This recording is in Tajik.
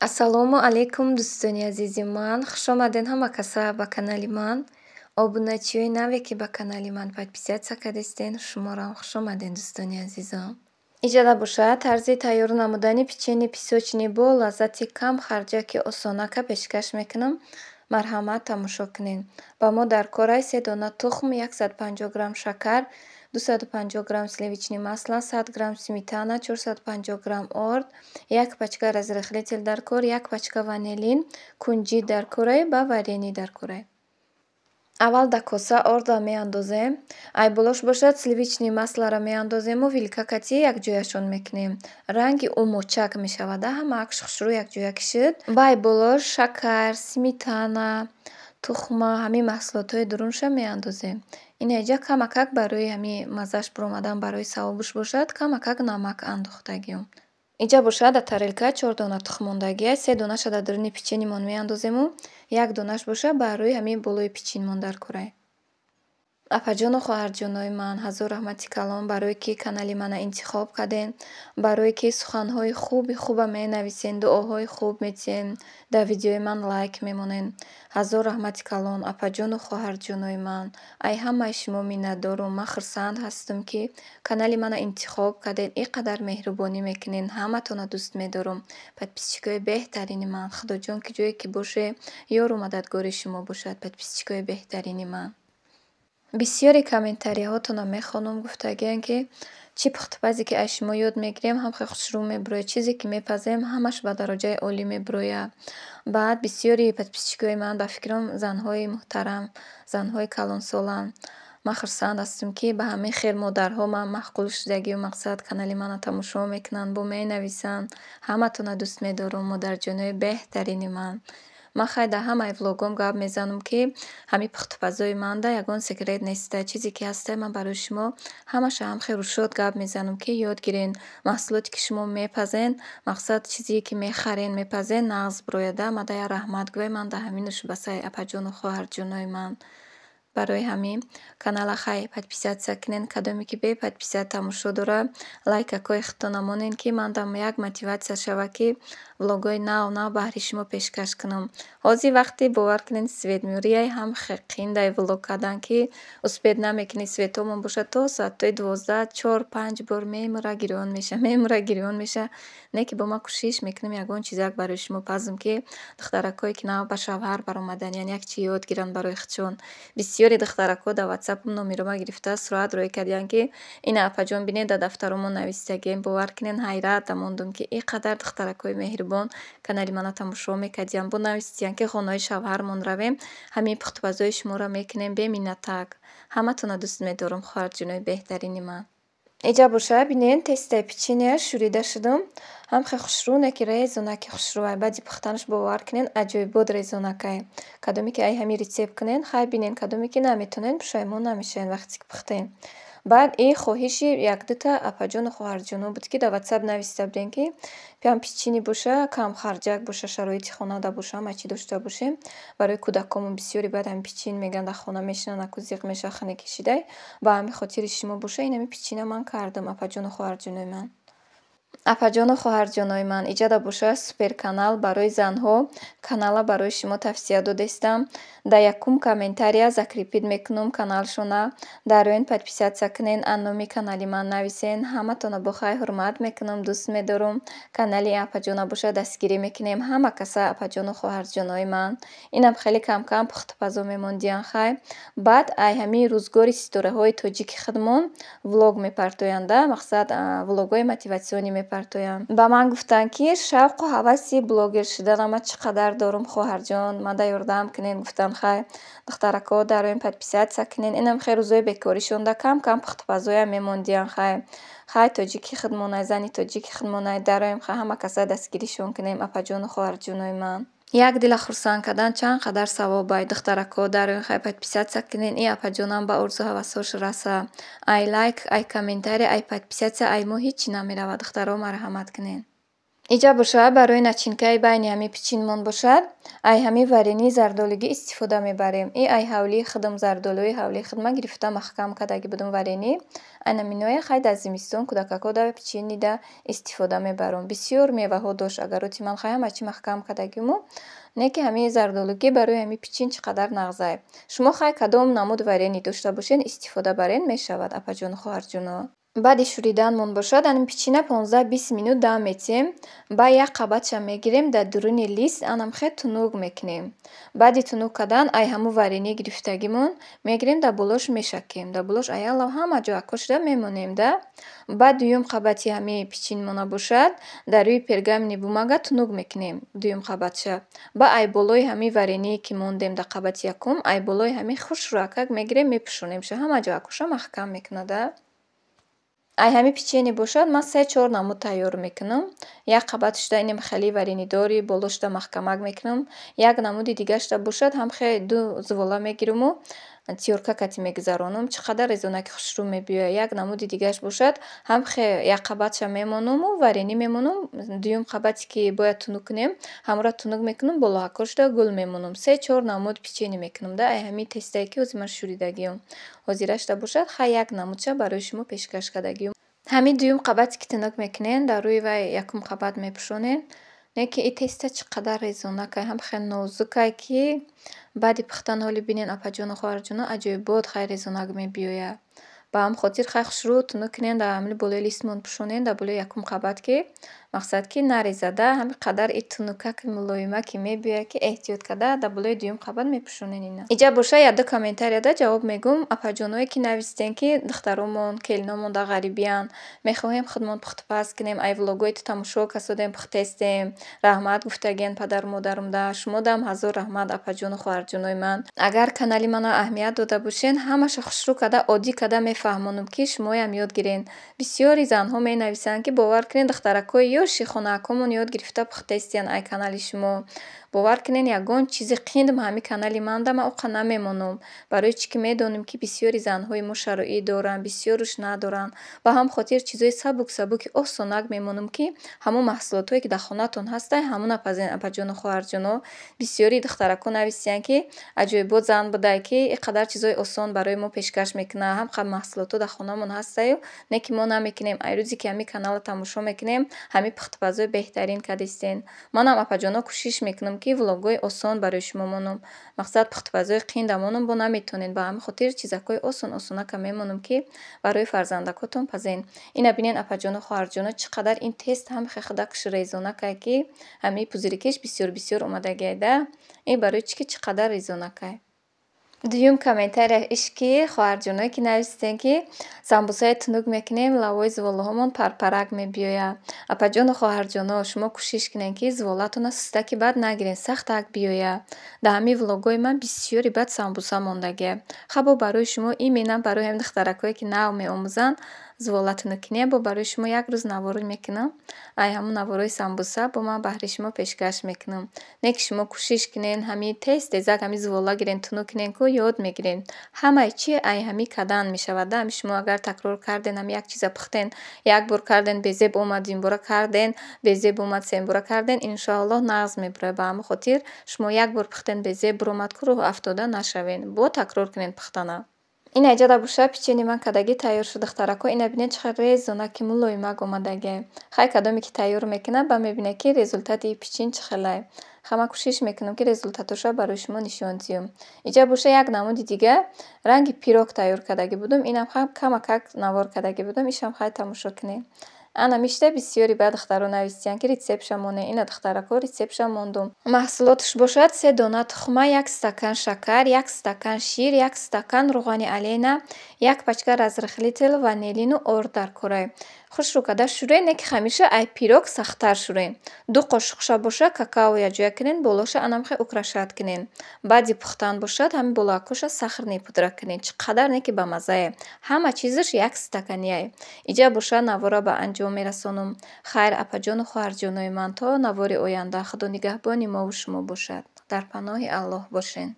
Ассалому алайкум дӯстони азизи ман. Хушомадед ҳама каса ба канали ман. Обуначиҳои наве ки ба канали ман подписатсия кардастен, шуморам хушомадед дӯстони азизам. Иҷода бошад тарзи тайёр намудани печени песочни бо лаззати кам харҷаки осонака пешкаш мекунам. Марҳамат тамошо кунед. Ба мо дар кораи 3 дона тухм, 150 грамм шакар, 250 грамм сливични масло, 100 грамм сметана, 450 грамм орд, 1 пачка разрыхлитель дар кор, 1 пачка ванилин, кунҷит дар кораи ба варенӣ дар кораи. Аввал дар коса ордро меандозем. Айболош бошад сливични маслоро меандозему вилка кати якҷояшон мекунем. Ранги ӯ мочак мешавад, ҳамаак хушрӯ якҷоя кишид. Ба айболош шакар, сметана, тухма, ҳамин маҳсулотҳои дурунша меандозем. Инаҷа камакак барои ҳамин маззаш буромадан барои савобуш бошад, камакак намак андохтагиём. Инҷа бошад дар тарелка 4 дона тухм мондагия, 3 донаша дар дуруни печенимон меандозему, 1 донаш бошад ба рӯи ҳамин болои печенимон дар кораи. Апаҷону хоҳарҷонои ман, ҳазор раҳмати калон барое ки канали мана интихоб карден, барое ки суханҳои хуба менависен, дуоҳои хуб метиҳен, дар видеои ман лайк мемонен. Ҳазор раҳмати калон, апаҷону хоҳарҷонои ман. Ай ҳамаи шумо миннатдорум. Ман хурсанд ҳастам ки канали мана интихоб карден, ин қадар меҳрубонӣ мекунен. Ҳаматонро дӯст медорам. Подписчикои беҳтарини ман. Худоҷон ки ҷое ки боше, ёру мададгори шумо бошад. Подписчикои беҳтарини ман. Бисёри комментарияҳотонро мехонам, гуфтагиям ки чӣ пухтупазе ки аз шумо ёд мегирем ҳам хеле хушрӯ мебурояд. Чизе ки мепазем ҳамаш ба дароҷаи олӣ мебурояд. Баъд бисёри подписчикои ман ба фикрам занҳои муҳтарам, занҳои калонсоланд. Ман хурсанд ҳастам ки ба ҳамин хел модарҳо ман маъқул шудагию мақсад канали манро тамошо мекунанд, бо менависанд. Ҳаматонро дӯст медорам, модарҷонои беҳтарини ман. Ман хай дар ҳамаи влогом гап мезанам ки ҳамин пухтупазои манда ягон секрет неста. Чизе ки ҳаста ман барои шумо ҳамаша ҳам хелу шод гап мезанам ки ёд гирен. Маҳсулоте ки шумо мепазен, мақсад чизе ки мехарен, мепазен нағз бурояда. Мадая раҳмат гӯем ман дар ҳамин нӯшбасаи апаҷону хоҳарҷонои ман. Барои ҳамин канала хай подписатсия кунен. Кадоме ки беподписат тамошо дорад, лайкакҳои худтон намонен ки ман дам як мотиватсия шава ки влогҳои нав баҳри шумо пешкаш кунам. Ҳозир вақти бовар кунед свет меорияй ҳам қин дар влог кардан ки успед намекунед светомон бошад то соатҳои 12, 4-5 бор мемура гирён меша. Не ки бо ман кӯшиш мекунам ягон чизак барои шумо пазм ки духтаракҳое ки нав ба шавҳар баромадан, яъне як чи ёд гиранд барои худшон. Бисёри духтаракҳо дар ватсапам номерома гирифта суроат рой кардиянд ки ина апаҷон бинед дар дафтаромон нависитагием. Бовар кунед ҳайрат мондум ки ин қадар духтаракҳои меҳрубон канали мана тамошо мекардиянд. Бо нависитиянд ки хонаҳои шавҳармон равем, ҳамин пухтупазои шуморо мекунем беминнатак. Ҳаматонро дӯст медорам, хоҳарҷонои беҳтарини ман. Иҷа бошад бинед тестаи печенияш шӯрида шудам. Ҳам хеле хушрӯ, не ки резонаки хушрӯай. Баъди пухтанаш бовар кунед аҷоибот резонакай. Кадоме ки ай ҳамин рецепт кунед, хай бинед, кадоме ки наметонед, пушаймон намешавед вақте ки пухтем. Баъд ин хоҳиши 1-2 апаҷону хоҳарҷоно буд ки дар ватсап нависида будем ки пиям печени боша, кам харҷак боша, шароити хонада боша, ҳама чӣ дошта бошем. Барои кӯдакомон бисёри баъд ҳамин печени мегӯянд дар хона мешинанд, аку зиқ мешавад хина кишидай. Ба ҳамин хотири шумо боша, ин ҳамин печения ман кардам, апаҷону хоҳарҷонои ман. Апаҷону хоҳарҷонои ман, иҷада бошад супер канал барои занҳо, канала барои шумо тавсия додестам. Дар якум комментария закрепид мекунам каналшона. Дар роин подписатсия кунен, аз номи канали ман нависен. Ҳаматонро бо хай ҳурмат мекунам, дӯст медорам. Канали апаҷона бошад дастгирӣ мекунем ҳама каса апаҷону хоҳарҷонои ман. Инам хеле кам пухтупазо мемондиянд хай. Баъд ай ҳамин рӯзгори ситораҳои тоҷики худмон влог мепартоянда, мақсад влогҳои мотиватсионӣ мепартоянд. Ба ман гуфтанд ки шавқу ҳаваси блогер шуданама чӣ қадар дорам хоҳарҷон, мада ёрдам кунед. Гуфтам хай духтаракҳо дар роин подписатсия кунен. Инам хеле рӯзои бекорӣ шунда кам пухтупазоям мемондиянд хай. Хай тоҷики худмонай, зани тоҷики худмонай, дар роим хай ҳама каса дастгиришон кунем апаҷону хоҳарҷонои ман. Як дила хурсанд кардан чанд қадар савобай. Духтаракҳо дар роин хай подписатсия кунен, ин апаҷонам ба орзу ҳавасош раса. Ай лайк, ай комментария, ай подписатсия, ай мо ҳичи намеравад. Духтаро марҳамат кунен. иҷа бошад барои начинкаи байни ҳами печенмон бошад, ай ҳами варении зардолигӣ истифода мебарем. И ай ҳавлии худам зардолии ҳавлии худама гирифта маҳкам кардаги будум варенӣ. Ай наминое хай дар зимистон кӯдакако да печени да истифода мебарам. Бисёр меваҳо дошт агароти ман хай ҳамачи маҳкам кардагиму. Не ки ҳамии зардолигӣ барои ҳами печен чӣ қадар нағзае. Шумо хай кадом намуд варенӣ дошта бошед истифода баред мешавад апаҷону хоҳарҷоно. Баъди шӯриданмон бошад ани печена 15-20 минут дам метиҳем. Ба як қабатша мегирем дар дуруни лист анам хе тунук мекунем. Баъди тунук кардан ай ҳаму варенӣ гирифтагимон мегирем дар болош мешакем. Дар болош аялла ҳама ҷо акошида мемонем да. Баъд дуюм қабати ҳамии печенмона бошад дар рӯи пергамени бумага тунук мекунем дуюм қабатша. Ба ай болои ҳамии варение ки мондем дар қабати якум ай болои ҳамии хушкро акак мегирем мепӯшонем ша ҳама ҷо акоша маҳкам мекунада. Ай ҳами печени бошад ман 3-4 намуд тайёр мекунам. Як қабаташда инем хеле варенидори болошда маҳкамак мекунам. Як намуди дигаашда бошад ҳам хе 2 зувола мегируму тиёрка кати мегузаронам. Чӣ қадар резонаки хушрӯ мебиёяд. Як намуди дигааш бошад ҳам хе як қабатша мемонаму варенӣ мемонам. Дуюм қабате ки бояд тунук кунем ҳамура тунук мекунам боло акошда гул мемонам. 3-4 намуд печени мекунам да. Ай ҳами тестае ки ҳозир ман шӯридагиам. Ҳозирашда бошад хай як намудша барои шумо пешкаш кардагиам. Ҳамин дуюм қабате ки тунук мекунед дар рӯи вай якум қабат мепӯшонед. Не ки и теста чӣ қадар резонакай ҳам хеле нозукай ки баъди пухтан ҳоли бинед апаҷону хоҳарҷоно аҷоибот хай резонак мебиёяд. Ба ҳам хотир хай хушрӯ тунук кунед дар ҳамин болои листмон пӯшонед дар болои якум қабат ки мақсад ки нарезада ҳамин қадар и тунукаки мулоимаки мебиёяд ки эҳтиёт карда дар болои дуюм қабат мепӯшонед ина. Иҷа боша яду комментарияда ҷавоб мегӯм апаҷоное ки нависиден ки духтаромон келиномон дар ғарибиянд мехоҳем худмон пухтупаз кунем ай влогои тамошо касодем пухтестем раҳмат гуфтагиен падару модарамда шумодам ҳазор раҳмат апаҷону хоҳарҷонои ман. Агар канали манро аҳамият дода бошед ҳамаша хушрӯ карда оддӣ карда мефаҳмонам ки шумоям ёд гирен. Бисёри занҳо менависанд ки бовар кунед духтаракои ёши хонаакомон ёд гирифта пухтестиянд ай канали шумо. Бовар кунед ягон чизи қиндам ҳами канали манда ман оқа намемонам. Барои чӣ ки медонем ки бисёри занҳои мо шароит доранд бисёруш надоранд. Ба ҳам хотир чизои сабуки осонак мемонам ки ҳамон маҳсулотое ки дар хонатон ҳастанд ҳамона пазен апаҷону хоҳарҷоно. Бисёри духтарако нависиянд ки аҷоибот зан будае ки и қадар чизои осон барои мо пешкаш мекунад. Ҳам маҳсулото дар хонамон ҳастаю не ки мо намекунем. Ай рӯзе ки ҳами каналро тамошо мекунем ҳами пухтупазҳои беҳтарин кардистен. Манам апаҷоно кӯшиш мекунам ки влогҳои осон барои шумо монам. Мақсад пухтупазҳои қинд монам бо наметонед. Ба ҳамин хотир чизакҳои осонака мемонам ки барои фарзандакотон пазен. Ина бинед апаҷону хоҳарҷоно чӣ қадар ин тест ҳам худакш резонакай ки ҳами пузирикиш бисёр омадагида. И барои чӣ ки чӣ қадар резонакай. Дуюм комментария иш ки хоҳарҷоное ки нависиден ки самбусаи тунук мекунем лавои зуволаҳомон парпарак мебиёяд. Апаҷону хоҳарҷоно шумо кӯшиш кунед ки зуволатонро сустаки бад нагиред сахтак биёяд. Дар ҳамин влогҳои ман бисёри бад самбуса мондагиа. Хабо барои шумо имена барои ҳамин духтаракое ки нав меомӯзанд зуволатунукиния бо барои шумо як рӯз наворӣ мекунам. Ай ҳамун наворои самбуса бо ман баҳри шумо пешкаш мекунам. Не ки шумо кӯшиш кунед ҳамин тест тезак ҳамин зувола гирен тунук кунед ку ёд мегирен. Ҳамаи чи ай ҳамин кардан мешавад. Ҳами шумо агар такрор карден ҳами як чиза пухтен як бор карден безеб омад дуюмбора карден безеб омад сеюмбора карден иншоаллоҳ нағз мебурад. Ба ҳамин хотир шумо як бор пухтен безеб буромад ку роҳ афтода нашавед. Бо такрор кунед пухтана. Ин аҷада боша печени ман кадаги тайёр шуд духтарако. Ина бинед чӣ қадар резонаки мулоимак омадагиа. Хай кадоме ки тайёр мекунам ба мебинед ки результати печен чӣ хелае. Хай ман кӯшиш мекунам ки результатоша барои шумо нишон диҳам. Иҷа боша як намуди дига ранги пирог тайёр кардаги будам. Инам хам камакак навор кардаги будам. Ишам хай тамошо кунед. Ана мишта бисёри бад духтаро нависиянд ки ритсепша монед. Ина духтарако ритсепша мондум. Маҳсулоташ бошад 3 дона тухма, 1 стакан шакар, 1 стакан шир, 1 стакан рӯғани алена, 1 пачка разрыхлитель ванилину орд дар корай. Хушрӯ карда шӯред не ки ҳамеша ай пирог сахттар шӯред. 2 қошиқша боша какао яҷоя кунед болоша анамхе украшат кунед. Баъди пухтан бошад ҳамин болоакоша сахрни пудра кунед. Чӣ қадар не ки ба маззае. Ҳама чизаш 1 стаканияй. Иҷа боша навора ба анҷом мерасонам. Хайр апаҷону хоҳарҷонои ман то навори оянда худо нигаҳбони мову шумо бошад. Дар паноҳи Аллоҳ бошед.